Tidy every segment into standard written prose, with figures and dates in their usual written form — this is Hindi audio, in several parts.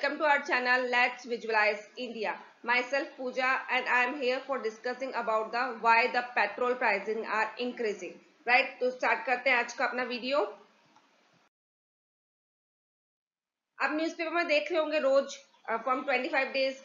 Welcome to our channel Let's Visualize India. Myself Pooja and I am here for discussing about the why the petrol pricing are increasing. Right? तो start करते हैं आज का अपना वीडियो। आप न्यूज़पेपर में देख रहे होंगे रोज from 25 days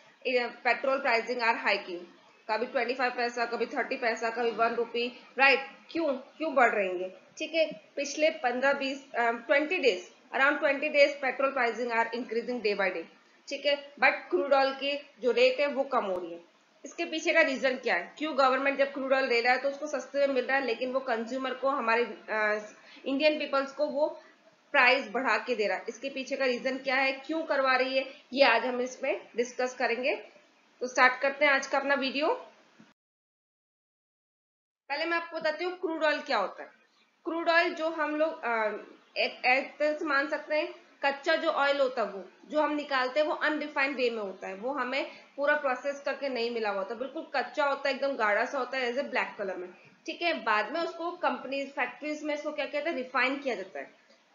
petrol pricing are hiking. कभी 25 पैसा, कभी 30 पैसा, कभी 1 रुपी। राइट? क्यों बढ़ रही है? ठीक है, पिछले 15-20 20 days around 20 days petrol pricing are increasing day by day. ठीक है, बट क्रूड ऑयल की जो रेट है वो कम हो रही है। इसके पीछे का रीजन क्या है? क्यों गवर्नमेंट जब क्रूड ऑयल ले रहा है तो उसको सस्ते में मिल रहा है, लेकिन वो कंज्यूमर को, हमारे इंडियन पीपल्स को वो प्राइस बढ़ा के दे रहा है। इसके पीछे का रीजन क्या है, क्यों करवा रही है, ये आज हम इसमें डिस्कस करेंगे। तो स्टार्ट करते हैं आज का अपना वीडियो। पहले मैं आपको बताती हूँ क्रूड ऑयल क्या होता है। क्रूड ऑयल जो हम लोग एक तरह से मान सकते हैं, कच्चा जो ऑयल होता है वो जो हम निकालते हैं वो अनरिफाइंड वे में होता है। वो हमें पूरा प्रोसेस करके नहीं मिला हुआ होता, बिल्कुल कच्चा होता है, एकदम गाढ़ा सा होता है, एज ए ब्लैक कलर में। ठीक है, बाद में उसको कंपनीज फैक्ट्रीज में इसको क्या कहते हैं, रिफाइन किया जाता है।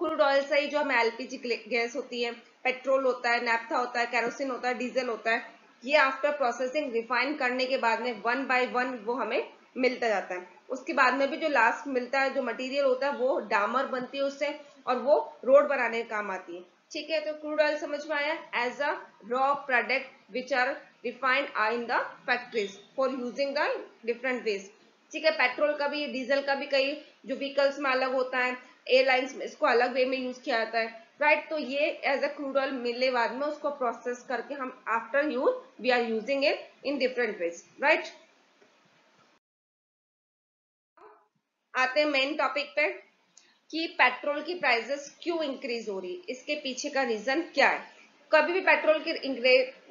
क्रूड ऑयल से ही जो हमें एलपीजी गैस होती है, पेट्रोल होता है, नैफ्था होता है, केरोसिन होता है, डीजल होता है, ये आफ्टर प्रोसेसिंग रिफाइन करने के बाद में 1 by 1 वो हमें मिलता जाता है। उसके बाद में भी जो लास्ट मिलता है, जो मटेरियल होता है, वो डामर बनती है उससे, और वो रोड बनाने के काम आती है। ठीक है, तो क्रूड ऑयल समझ में आया, as a raw product which are refined in the factories for using the different ways. ठीक है, पेट्रोल का भी, डीजल का भी कई जो व्हीकल्स में अलग होता है, एयरलाइंस में इसको अलग वे में यूज किया जाता है। राइट? तो ये एज अ क्रूड ऑयल मिलने बाद में उसको प्रोसेस करके हम after use we are using it in different ways. Right? आते हैं मेन टॉपिक पे कि पेट्रोल की प्राइसेस क्यों इंक्रीज हो रही है, इसके पीछे का रीजन क्या है। कभी भी पेट्रोल की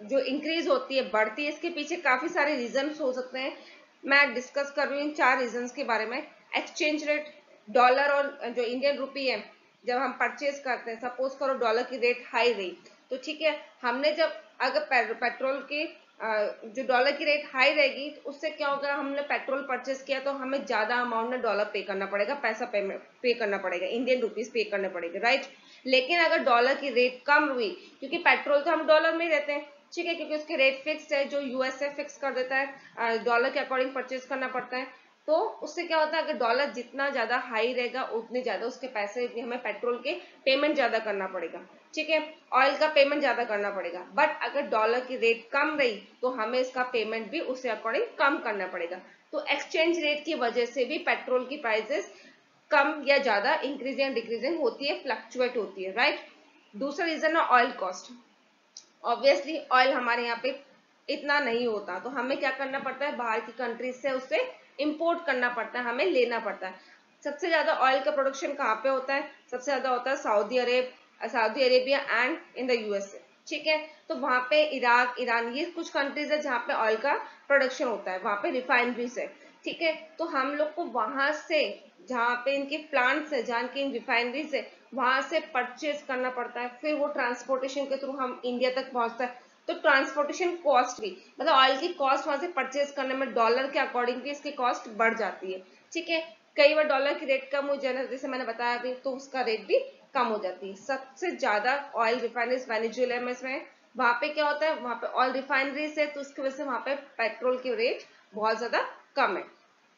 जो इंक्रीज होती है, बढ़ती है, इसके पीछे काफी सारे रीजन हो सकते हैं। मैं डिस्कस कर रही हूँ इन 4 रीजन के बारे में। एक्सचेंज रेट, डॉलर और जो इंडियन रुपी है, जब हम परचेज करते हैं, सपोज करो डॉलर की रेट हाई रही, तो ठीक है, हमने जब अगर पेट्रोल की जो डॉलर की रेट हाई रहेगी तो उससे क्या होगा, हमने पेट्रोल परचेस किया तो हमें ज्यादा अमाउंट में डॉलर पे करना पड़ेगा, पैसा पे करना पड़ेगा, इंडियन रुपीज पे करने पड़ेगा। राइट? लेकिन अगर डॉलर की रेट कम हुई, क्योंकि पेट्रोल तो हम डॉलर में ही रहते हैं, ठीक है, क्योंकि उसके रेट फिक्स है, जो यूएसए फिक्स कर देता है, डॉलर के अकॉर्डिंग परचेज करना पड़ता है। तो उससे क्या होता है, अगर डॉलर जितना ज्यादा हाई रहेगा उतने ज्यादा उसके पैसे, हमें पेट्रोल के पेमेंट ज्यादा करना पड़ेगा। ठीक है, ऑयल का पेमेंट ज्यादा करना पड़ेगा। बट अगर डॉलर की रेट कम रही तो हमें इसका पेमेंट भी उससे अकॉर्डिंग कम करना पड़ेगा। तो एक्सचेंज रेट की वजह से भी पेट्रोल की प्राइसेस कम या ज्यादा इंक्रीजिंग डिक्रीजिंग होती है, फ्लक्चुएट होती है। राइट? दूसरा रीजन है ऑयल कॉस्ट। ऑब्वियसली ऑयल हमारे यहाँ पे इतना नहीं होता, तो हमें क्या करना पड़ता है, बाहर की कंट्रीज से उससे इंपोर्ट करना पड़ता है, हमें लेना पड़ता है। सबसे ज्यादा ऑयल का प्रोडक्शन कहाँ पे होता है? सबसे ज्यादा होता है Saudi Arabia and in the USA. ठीक है, तो वहां पे इराक, ईरान, ये कुछ कंट्रीज है जहाँ पे ऑयल का प्रोडक्शन होता है, वहां पे रिफाइनरीज है। ठीक है, तो हम लोग को वहां से, जहाँ पे इनके प्लांट्स है, जहाँ की रिफाइनरीज है, वहां से परचेज करना पड़ता है, फिर वो ट्रांसपोर्टेशन के थ्रू हम इंडिया तक पहुंचता है। तो ट्रांसपोर्टेशन कॉस्ट भी, मतलब ऑयल की कॉस्ट वहां से परचेज करने में डॉलर के अकॉर्डिंग भी इसकी कॉस्ट बढ़ जाती है। ठीक है, कई बार डॉलर की रेट कम हो जाए, जैसे मैंने बताया अभी, तो उसका रेट भी कम हो जाती है। सबसे ज्यादा ऑयल रिफाइनरीज वेनेजुएला में है, वहां पे क्या होता है, वहां पे ऑयल रिफाइनरीज है, तो उसकी वजह से वहां पे पेट्रोल की रेट बहुत ज्यादा कम है।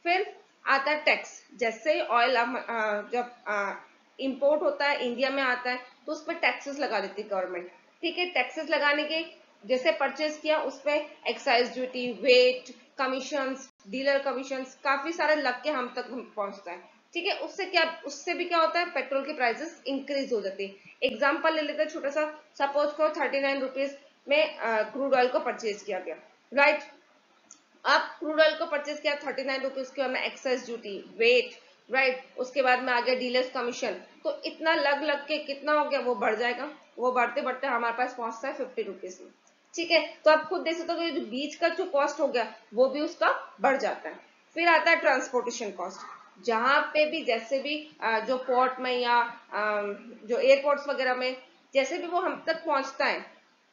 फिर आता है टैक्स। जैसे ही ऑयल जब इंपोर्ट होता है, इंडिया में आता है, तो उस पर टैक्सेस लगा देती है गवर्नमेंट। ठीक है, टैक्सेस लगाने के, जैसे परचेज किया उस पर excise duty, VAT, commissions, dealer commissions, काफी सारे लग के हम तक पहुंचता है। ठीक है, उससे भी क्या होता है, पेट्रोल की प्राइसेस इंक्रीज हो जाती है। एग्जाम्पल ले लेते हैं छोटा सा, सपोज करो 39 रुपीज में क्रूड ऑयल को परचेज किया गया। राइट? आप क्रूड ऑयल को परचेज किया 39 रुपीज के, में एक्साइज ड्यूटी, वेट, राइट, उसके बाद में आ गया डीलर्स कमीशन, तो इतना लग लग के कितना हो गया, वो बढ़ जाएगा। वो बढ़ते बढ़ते हमारे पास पहुंचता है 50 रुपीज में। ठीक है, तो आप खुद देख सकते हो कि बीच का जो कॉस्ट हो गया वो भी उसका बढ़ जाता है। फिर आता है ट्रांसपोर्टेशन कॉस्ट। जहां पे भी, जैसे भी जो पोर्ट में या जो एयरपोर्ट्स वगैरह में, जैसे भी वो हम तक पहुंचता है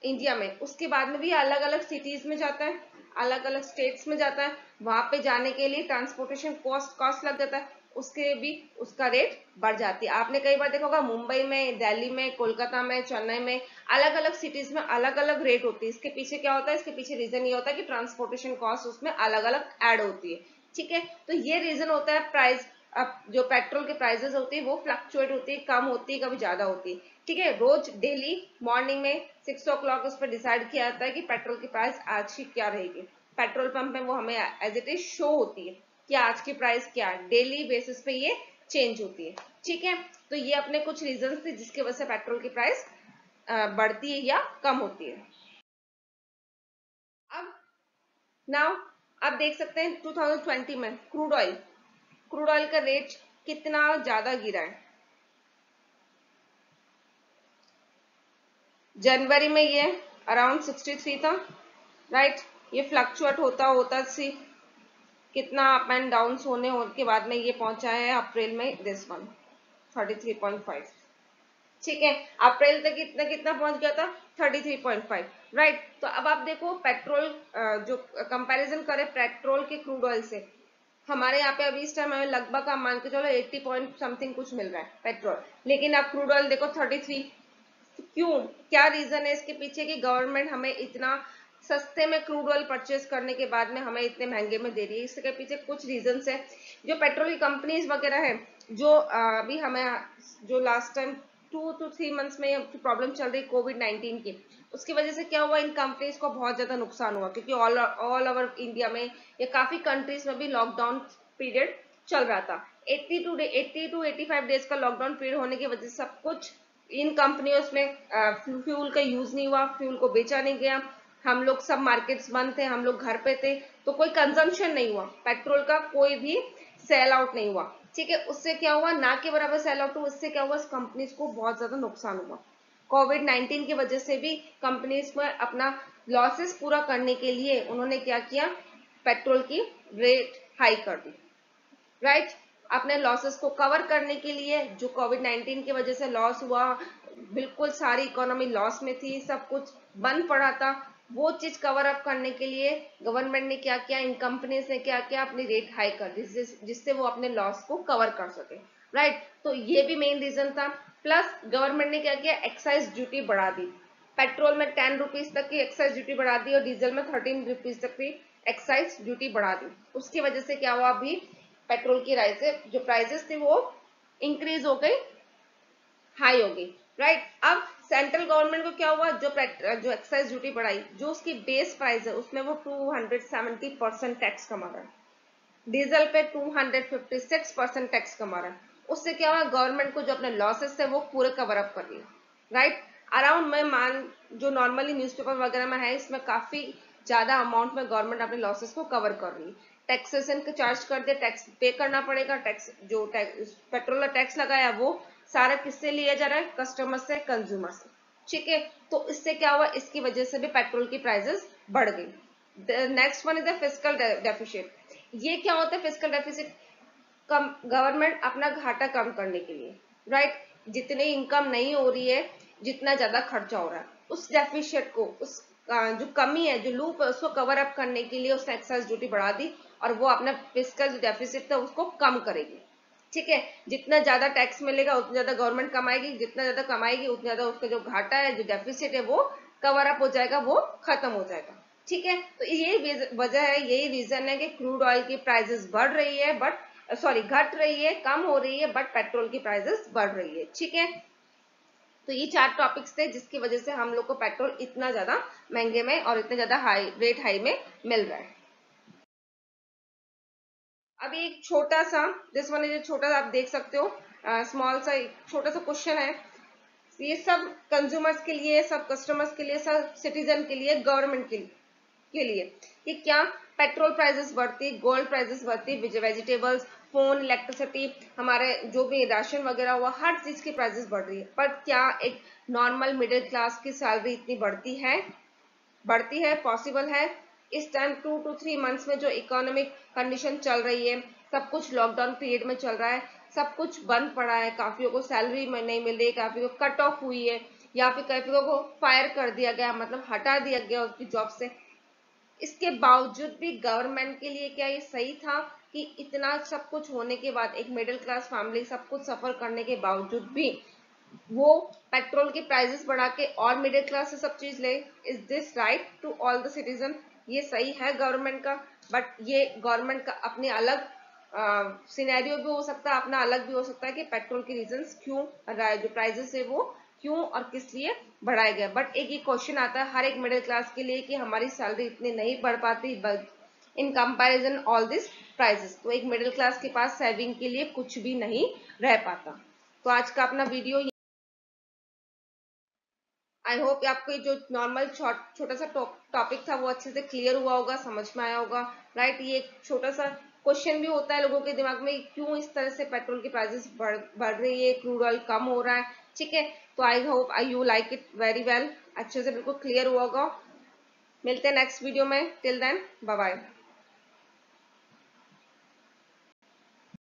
इंडिया में, उसके बाद में भी अलग अलग सिटीज में जाता है, अलग अलग स्टेट्स में जाता है। वहां पे जाने के लिए ट्रांसपोर्टेशन कॉस्ट लग जाता है, उसके भी उसका रेट बढ़ जाती है। आपने कई बार देखा होगा मुंबई में, दिल्ली में, कोलकाता में, चेन्नई में, अलग अलग सिटीज में अलग अलग रेट होती है। इसके पीछे क्या होता है? इसके पीछे रीजन ये होता है कि ट्रांसपोर्टेशन कॉस्ट उसमें अलग अलग ऐड होती है। ठीक है, तो ये रीजन होता है प्राइस। अब जो पेट्रोल के प्राइसेस होती है वो फ्लक्चुएट होती है, कम होती है, कभी ज्यादा होती है। ठीक है, रोज डेली मॉर्निंग में 6 o'clock उस पर डिसाइड किया जाता है कि पेट्रोल की प्राइस आज की क्या रहेगी। पेट्रोल पंप में वो हमें एज इट इज शो होती है कि आज की प्राइस क्या है। डेली बेसिस पे ये चेंज होती है। ठीक है, तो ये अपने कुछ रीजन थे जिसकी वजह से पेट्रोल की प्राइस बढ़ती है या कम होती है। अब नाउ आप देख सकते हैं 2020 में क्रूड ऑयल का रेट कितना ज्यादा गिरा है। जनवरी में ये अराउंड 63 था, राइट। ये फ्लक्चुएट होता होता सी कितना अप एंड डाउन होने के बाद में ये पहुंचा है अप्रैल में दिस वन 33.5। ठीक है, अप्रैल तक कितना कितना पहुंच गया था? 33.5, राइट। तो अब आप देखो पेट्रोल जो कंपैरिजन करें पेट्रोल के क्रूड ऑयल से, हमारे यहाँ पे अभी इस टाइम हमें लगभग आप मान के चलो 80 पॉइंट समथिंग कुछ मिल रहा है पेट्रोल, लेकिन आप क्रूड ऑयल देखो 33। क्यों? क्या रीजन है इसके पीछे कि गवर्नमेंट हमें इतना सस्ते में क्रूड ऑयल परचेज करने के बाद में हमें इतने महंगे में दे रही है? इसके पीछे कुछ रीजन है। जो पेट्रोल की कंपनीज वगैरह है, जो अभी हमें जो लास्ट टाइम 2 to 3 months में प्रॉब्लम चल रही कोविड-19 की, उसकी वजह से क्या हुआ, इन कंपनीज को बहुत ज्यादा नुकसान हुआ क्योंकि ऑल ओवर इंडिया में या काफी कंट्रीज में भी लॉकडाउन पीरियड चल रहा था। 80 to 85 डेज का लॉकडाउन पीरियड होने की वजह से सब कुछ इन कंपनियों में फ्यूल का यूज नहीं हुआ, फ्यूल को बेचा नहीं गया। हम लोग सब मार्केट्स बंद थे, हम लोग घर पे थे, तो कोई कंजम्पशन नहीं हुआ, पेट्रोल का कोई भी सेल आउट नहीं हुआ। ठीक है, उससे क्या हुआ, ना के बराबर सेल आउट हुआ, उससे क्या हुआ, कंपनीज को बहुत ज्यादा नुकसान हुआ। कोविड-19 की वजह से भी कंपनीज में अपना लॉसेस पूरा करने के लिए उन्होंने क्या किया, पेट्रोल की रेट हाई कर दी, राइट। अपने लॉसेस को कवर करने के लिए, जो कोविड-19 की वजह से लॉस हुआ, बिल्कुल सारी इकोनॉमी लॉस में थी, सब कुछ बंद पड़ा था, वो चीज कवर अप करने के लिए गवर्नमेंट ने क्या किया, इन कंपनीज ने क्या किया, अपनी रेट हाई कर दी जिससे वो अपने लॉस को कवर कर सके, राइट। तो ये भी मेन रीजन था। प्लस गवर्नमेंट ने क्या किया, एक्साइज ड्यूटी बढ़ा दी। पेट्रोल में 10 रुपीज तक की एक्साइज ड्यूटी बढ़ा दी और डीजल में 13 रुपीज तक की एक्साइज ड्यूटी बढ़ा दी। उसकी वजह से क्या हुआ, अभी पेट्रोल की जो प्राइसेस थी वो इंक्रीज हो गई, हाई हो गई, राइट। अब सेंट्रल गवर्नमेंट को क्या हुआ, जो एक्साइज ड्यूटी बढ़ाई, जो उसकी बेस प्राइस है उसमें वो 270% टैक्स कमा रहा है, डीजल पे 256% टैक्स कमा रहा है। उससे क्या हुआ, गवर्नमेंट को जो अपने लॉसेस है वो पूरे कवर अप कर लिए, राइट। अराउंड में जो नॉर्मली न्यूज़पेपर वगैरह में है, इसमें काफी ज्यादा अमाउंट में गवर्नमेंट अपने लॉसेस को कवर कर रही है। टैक्सेशन का चार्ज कर दे, टैक्स पे करना पड़ेगा, टैक्स जो पेट्रोल टैक्स लगाया वो सारा किससे लिया जा रहा है, कस्टमर से, कंज्यूमर से। ठीक है, तो इससे क्या हुआ, इसकी वजह से भी पेट्रोल की प्राइसेस बढ़ गई। Next one is the fiscal deficit. ये क्या होता है फिस्कल डेफिसिट, कम गवर्नमेंट अपना घाटा कम करने के लिए, राइट, जितनी इनकम नहीं हो रही है, जितना ज्यादा खर्चा हो रहा है, उस डेफिसिट को, उस जो कमी है, जो लूप है, उसको कवर अप करने के लिए उसने एक्साइज ड्यूटी बढ़ा दी और वो अपना फिस्कल जो डेफिसिट था उसको कम करेगी। ठीक है, जितना ज्यादा टैक्स मिलेगा उतना ज्यादा गवर्नमेंट कमाएगी, जितना ज्यादा कमाएगी उतना ज्यादा उसका जो घाटा है, जो डेफिसिट है वो कवर अप हो जाएगा, वो खत्म हो जाएगा। ठीक है, तो यही वजह है, यही रीजन है कि क्रूड ऑयल की प्राइसेस बढ़ रही है, बट सॉरी घट रही है, कम हो रही है, बट पेट्रोल की प्राइसेस बढ़ रही है। ठीक है, तो ये 4 टॉपिक्स थे जिसकी वजह से हम लोग को पेट्रोल इतना ज्यादा महंगे में और इतना ज्यादा हाई में मिल रहा है। अभी एक छोटा सा, दिस वन इज छोटा सा, आप देख सकते हो, स्मॉल सा छोटा सा क्वेश्चन है। ये सब कंज्यूमर्स के लिए, सब कस्टमर्स के लिए, सब सिटीजन के लिए, गवर्नमेंट के लिए कि क्या पेट्रोल प्राइसेस बढ़ती, गोल्ड प्राइसेस बढ़ती, वेजिटेबल्स, फोन, इलेक्ट्रिसिटी, हमारे जो भी राशन वगैरह हुआ, हर चीज की प्राइसेस बढ़ रही है, पर क्या एक नॉर्मल मिडिल क्लास की सैलरी इतनी बढ़ती है, पॉसिबल है? इस टाइम 2 to 3 months में जो इकोनॉमिक कंडीशन चल रही है, सब कुछ लॉकडाउन पीरियड में चल रहा है, सब कुछ बंद पड़ा है, काफियों को सैलरी नहीं मिल रही, काफियों को कट ऑफ हुई है, या फिर काफियों को फायर कर दिया गया, मतलब हटा दिया गया उसकी जॉब से। इसके बावजूद भी गवर्नमेंट के लिए क्या ये सही था कि इतना सब कुछ होने के बाद एक मिडिल क्लास फैमिली सब कुछ सफर करने के बावजूद भी वो पेट्रोल के प्राइसेस बढ़ा के और मिडिल क्लास से सब चीज ले? Is this right to all the citizen? ये सही है गवर्नमेंट का? बट ये गवर्नमेंट का अपने अलग सिनेरियो भी हो सकता है, अपना अलग भी हो सकता है कि पेट्रोल के रीजंस क्यों जो प्राइसेस है वो क्यों और किस लिए बढ़ाया गया। बट एक ये क्वेश्चन आता है हर एक मिडिल क्लास के लिए कि हमारी सैलरी इतनी नहीं बढ़ पाती in comparison all this prices, तो एक मिडिल क्लास के पास सेविंग के लिए कुछ भी नहीं रह पाता। तो आज का अपना वीडियो, आई होप आपको जो नॉर्मल छोटा सा टॉपिक था वो अच्छे से क्लियर हुआ होगा, समझ में आया होगा, राइट। ये एक छोटा सा क्वेश्चन भी होता है लोगों के दिमाग में, क्यों इस तरह से पेट्रोल की प्राइसेस बढ़ रही है, क्रूड ऑयल कम हो रहा है, ठीक है। तो I hope I you like it very well, अच्छे से बिल्कुल क्लियर हुआ होगा। मिलते हैं नेक्स्ट वीडियो में, टिल देन बाय बाय।